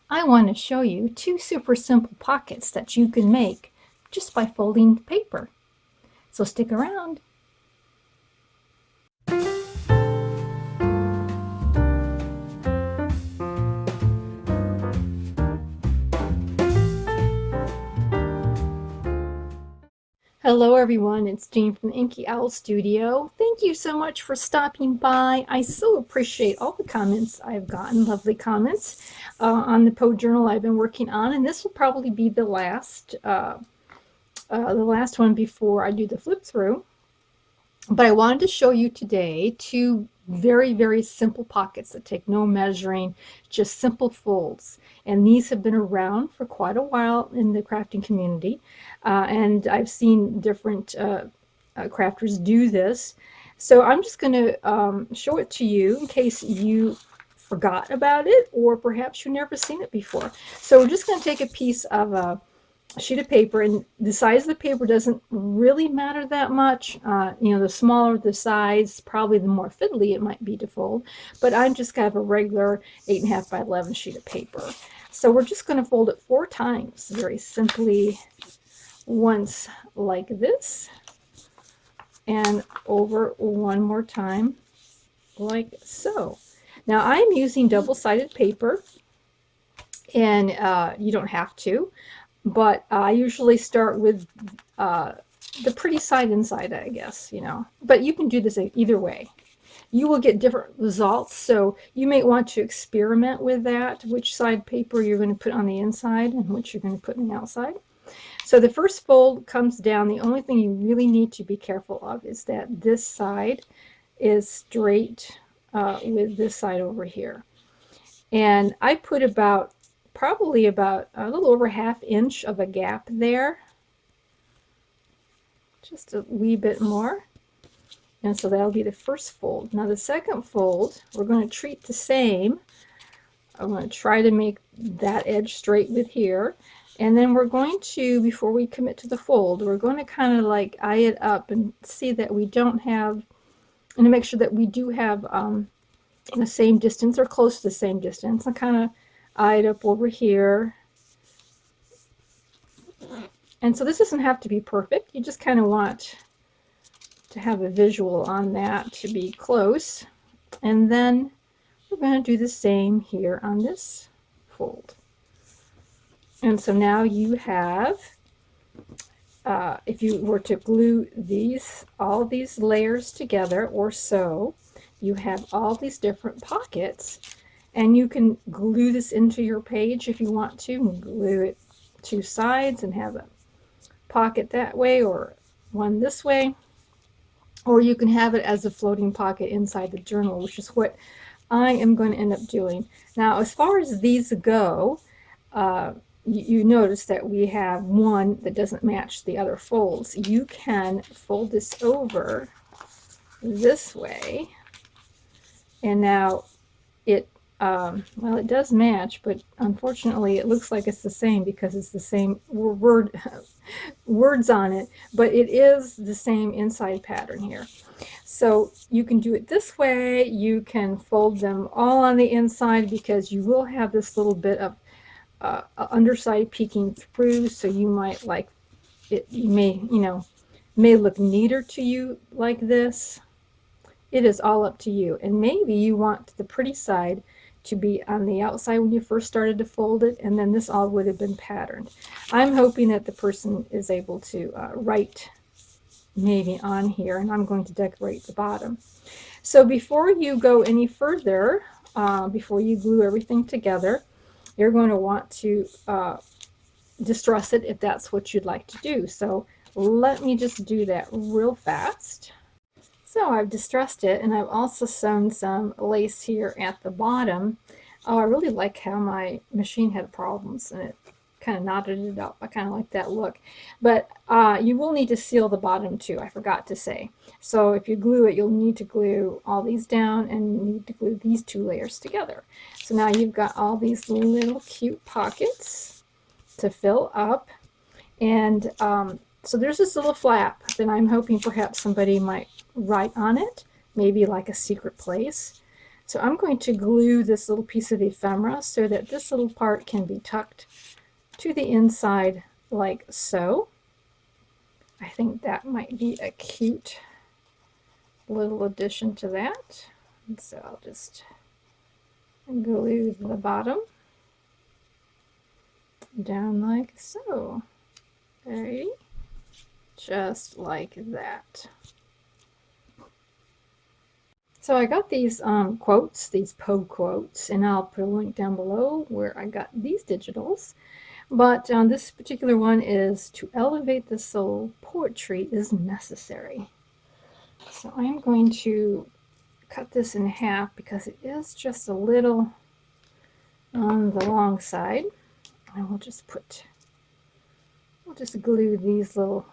I want to show you two super simple pockets that you can make just by folding paper. So stick around. Hello everyone, it's Jean from the Inky Owl Studio. Thank you so much for stopping by. I so appreciate all the comments I've gotten, lovely comments on the Poe Journal I've been working on, and this will probably be the last one before I do the flip through. But I wanted to show you today two very, very simple pockets that take no measuring, just simple folds. And these have been around for quite a while in the crafting community. And I've seen different crafters do this. So I'm just going to show it to you in case you forgot about it, or perhaps you've never seen it before. So we're just going to take a piece of a sheet of paper, and the size of the paper doesn't really matter that much. The smaller the size, probably the more fiddly it might be to fold, but I'm just kind of a regular 8.5 by 11 sheet of paper. So we're just going to fold it 4 times very simply, once like this, and over one more time like so. Now I'm using double-sided paper, and you don't have to, but I usually start with the pretty side inside, I guess, but you can do this either way. You will get different results, so you may want to experiment with that, which side paper you're going to put on the inside and which you're going to put on the outside. So the first fold comes down. The only thing you really need to be careful of is that this side is straight with this side over here. And I put probably about a little over 1/2 inch of a gap there, just a wee bit more. And so that'll be the first fold. Now the second fold, we're going to treat the same. I'm going to try to make that edge straight with here. And then we're going to, before we commit to the fold, we're going to kind of like eye it up and see that we don't have, and to make sure that we do have the same distance or close to the same distance, and kind of eye it up over here. And so this doesn't have to be perfect. You just kind of want to have a visual on that to be close. And then we're going to do the same here on this fold. And so now you have, if you were to glue all these layers together or so, you have all these different pockets. And you can glue this into your page if you want to, and glue it 2 sides and have a pocket that way or one this way. Or you can have it as a floating pocket inside the journal, which is what I am going to end up doing. Now, as far as these go, you notice that we have one that doesn't match the other folds. You can fold this over this way, and now it well, it does match, but unfortunately it looks like it's the same because it's the same words on it, but it is the same inside pattern here. So you can do it this way. You can fold them all on the inside because you will have this little bit of underside peeking through, so you might like it. You may look neater to you like this. It is all up to you, and maybe you want the pretty side to be on the outside when you first started to fold it, and then this all would have been patterned. I'm hoping that the person is able to write maybe on here, and I'm going to decorate the bottom. So before you go any further, before you glue everything together, you're going to want to distress it if that's what you'd like to do. So let me just do that real fast. So I've distressed it, and I've also sewn some lace here at the bottom. Oh, I really like how my machine had problems and it kind of knotted it up. I kind of like that look. But you will need to seal the bottom too, I forgot to say. So if you glue it, you'll need to glue all these down, and you need to glue these 2 layers together. So now you've got all these little cute pockets to fill up. And so there's this little flap that I'm hoping perhaps somebody might write on it, maybe like a secret place. So I'm going to glue this little piece of ephemera so that this little part can be tucked to the inside like so. I think that might be a cute little addition to that. And so I'll just glue the bottom down like so. Okay, just like that. So I got these quotes, these Poe quotes, and I'll put a link down below where I got these digitals. But this particular one is, "To elevate the soul, poetry is necessary." So I'm going to cut this in half because it is just a little on the long side. And we'll just glue these little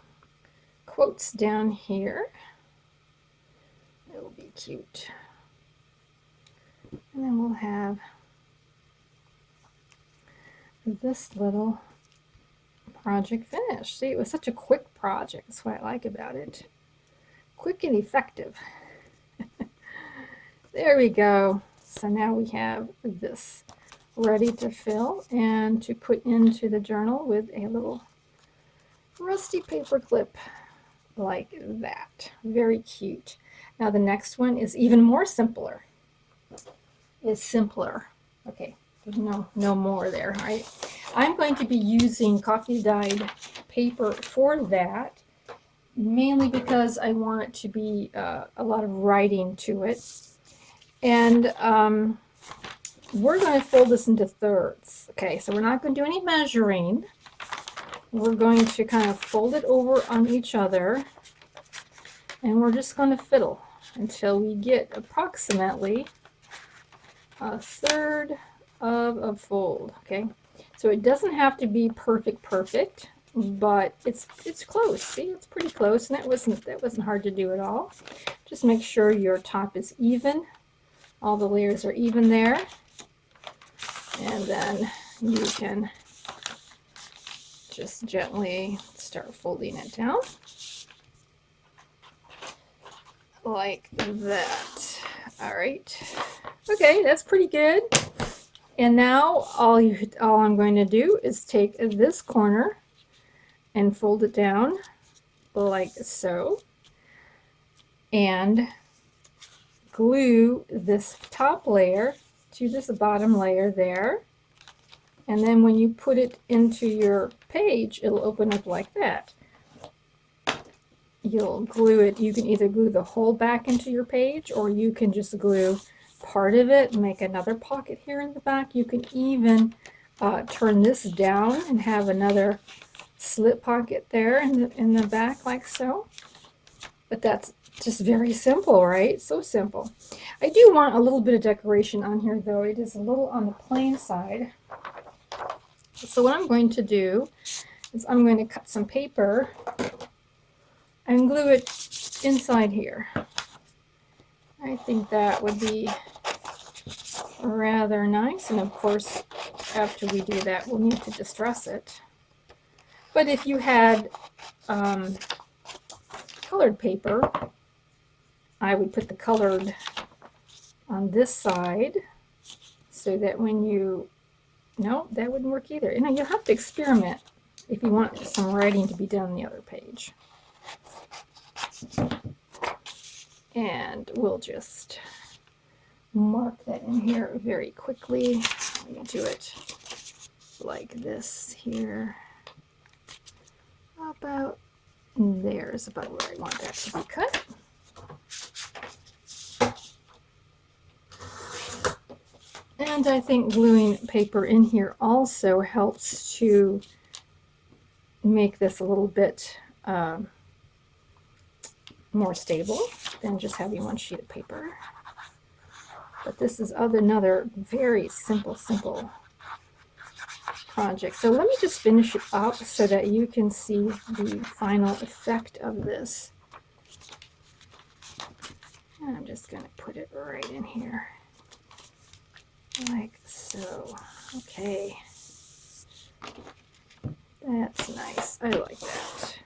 quotes down here. It'll be cute. And then we'll have this little project finished. See, it was such a quick project. That's what I like about it. Quick and effective. There we go. So now we have this ready to fill and to put into the journal with a little rusty paper clip like that. Very cute. Now the next one is even more simpler. It's simpler. Okay, there's no more there, right? I'm going to be using coffee dyed paper for that, mainly because I want it to be a lot of writing to it. And we're going to fold this into thirds. Okay, so we're not going to do any measuring. We're going to kind of fold it over on each other, and we're just going to fiddle until we get approximately a third of a fold. Okay, so it doesn't have to be perfect, but it's close. See, it's pretty close, and that wasn't hard to do at all. Just make sure your top is even. All the layers are even there, and then you can just gently start folding it down like that. All right. Okay, that's pretty good. And now all I'm going to do is take this corner and fold it down like so, and glue this top layer to this bottom layer there. And then when you put it into your page, it'll open up like that. You'll glue it. You can either glue the whole back into your page, or you can just glue part of it and make another pocket here in the back. You can even turn this down and have another slip pocket there in the back like so. But that's just very simple, right? So simple. I do want a little bit of decoration on here, though. It is a little on the plain side. So what I'm going to do is I'm going to cut some paper and glue it inside here. I think that would be rather nice. And of course, after we do that, we'll need to distress it. But if you had colored paper, I would put the colored on this side so that when you, no, that wouldn't work either. You know, you have to experiment if you want some writing to be done on the other page. And we'll just mark that in here very quickly. I'm going to do it like this here. About there's about where I want that to be cut. And I think gluing paper in here also helps to make this a little bit more stable than just having one sheet of paper. But this is another very simple project. So let me just finish it up so that you can see the final effect of this. And I'm just going to put it right in here like so. Okay, that's nice. I like that.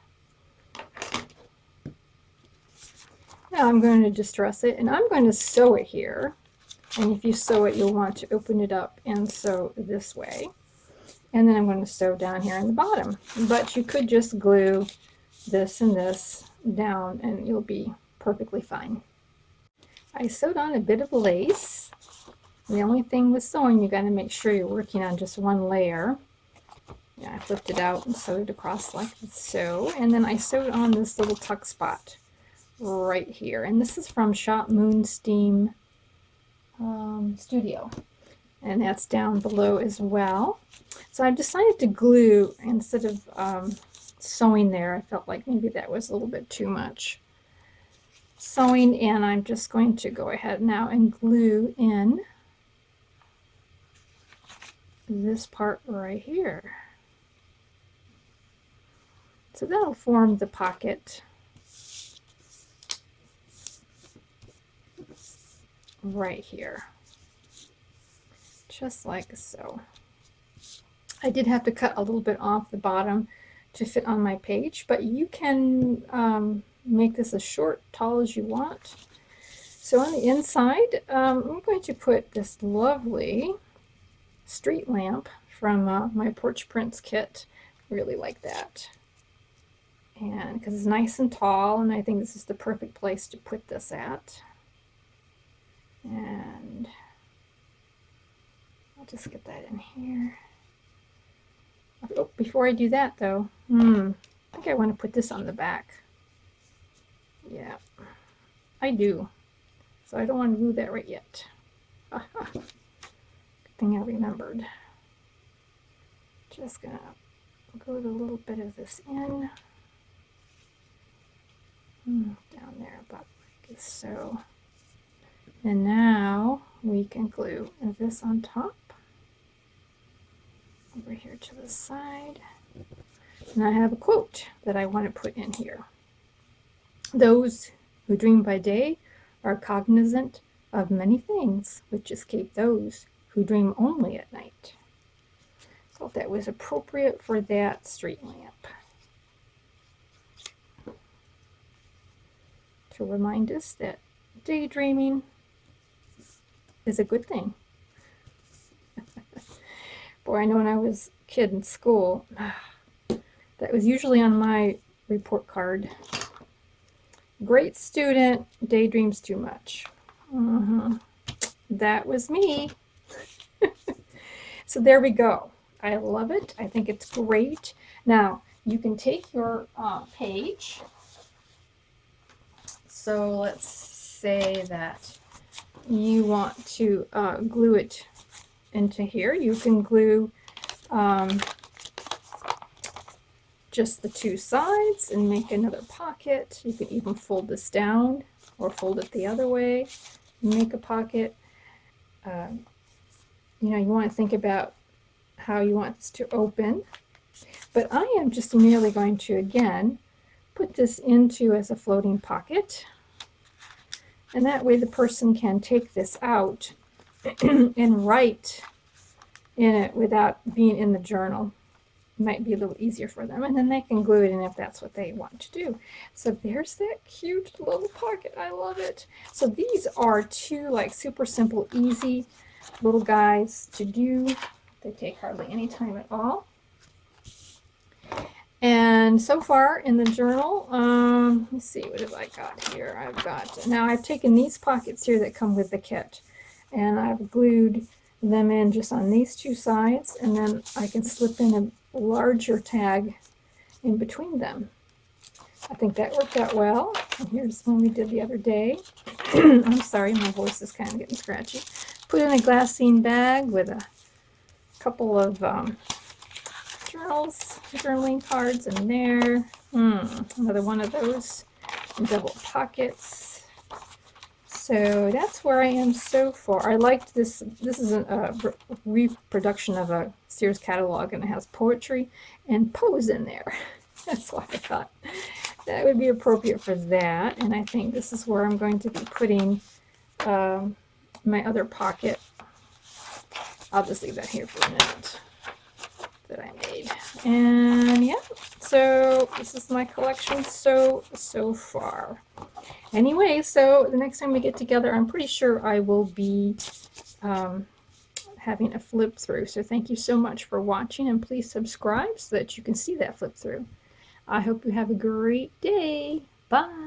Now I'm going to distress it, and I'm going to sew it here And if you sew it, you'll want to open it up and sew this way. And then I'm going to sew down here in the bottom. But you could just glue this and this down and you'll be perfectly fine. I sewed on a bit of lace. The only thing with sewing, you got to make sure you're working on just one layer. Yeah, I flipped it out and sewed it across like so. And then I sewed on this little tuck spot right here. And this is from Shop Moonsteam Studio. And that's down below as well. So I've decided to glue instead of sewing there. I felt like maybe that was a little bit too much sewing, and I'm just going to go ahead now and glue in this part right here. So that'll form the pocket right here, just like so. I did have to cut a little bit off the bottom to fit on my page, but you can make this as short, tall as you want. So on the inside, I'm going to put this lovely street lamp from my Porch Prints kit. Really like that. And because it's nice and tall, and I think this is the perfect place to put this at. And I'll just get that in here. Oh, before I do that though, I think I want to put this on the back. Yeah, I do. So I don't want to do that right yet. Good thing I remembered. Just gonna go with a little bit of this in. Down there about like so. And now we can glue this on top. Over here to the side. And I have a quote that I want to put in here. Those who dream by day are cognizant of many things which escape those who dream only at night. Thought that was appropriate for that street lamp. To remind us that daydreaming is a good thing. Boy, I know when I was a kid in school, that was usually on my report card. Great student, daydreams too much. That was me. So there we go. I love it. I think it's great. Now, you can take your page. So let's say that you want to glue it into here. You can glue just the two sides and make another pocket. You can even fold this down or fold it the other way and make a pocket. You know, you want to think about how you want this to open. But I am just merely going to, again, put this into as a floating pocket. And that way the person can take this out and write in it without being in the journal. It might be a little easier for them. And then they can glue it in if that's what they want to do. So there's that cute little pocket. I love it. So these are two like super simple, easy little guys to do. They take hardly any time at all. And so far in the journal, let's see, what have I got here? Now I've taken these pockets here that come with the kit, and I've glued them in just on these two sides, and then I can slip in a larger tag in between them. I think that worked out well. And here's one we did the other day. I'm sorry, my voice is kind of getting scratchy. Put in a glassine bag with a couple of journaling cards in there. Another one of those double pockets. So that's where I am so far. I liked this. This is a reproduction of a Sears catalog, and it has poetry and pose in there. That's why I thought that would be appropriate for that. And I think this is where I'm going to be putting my other pocket. I'll just leave that here for a minute that I made. And yeah, so this is my collection so far. Anyway, so the next time we get together, I'm pretty sure I will be having a flip through. So thank you so much for watching, and please subscribe so that you can see that flip through. I hope you have a great day. Bye.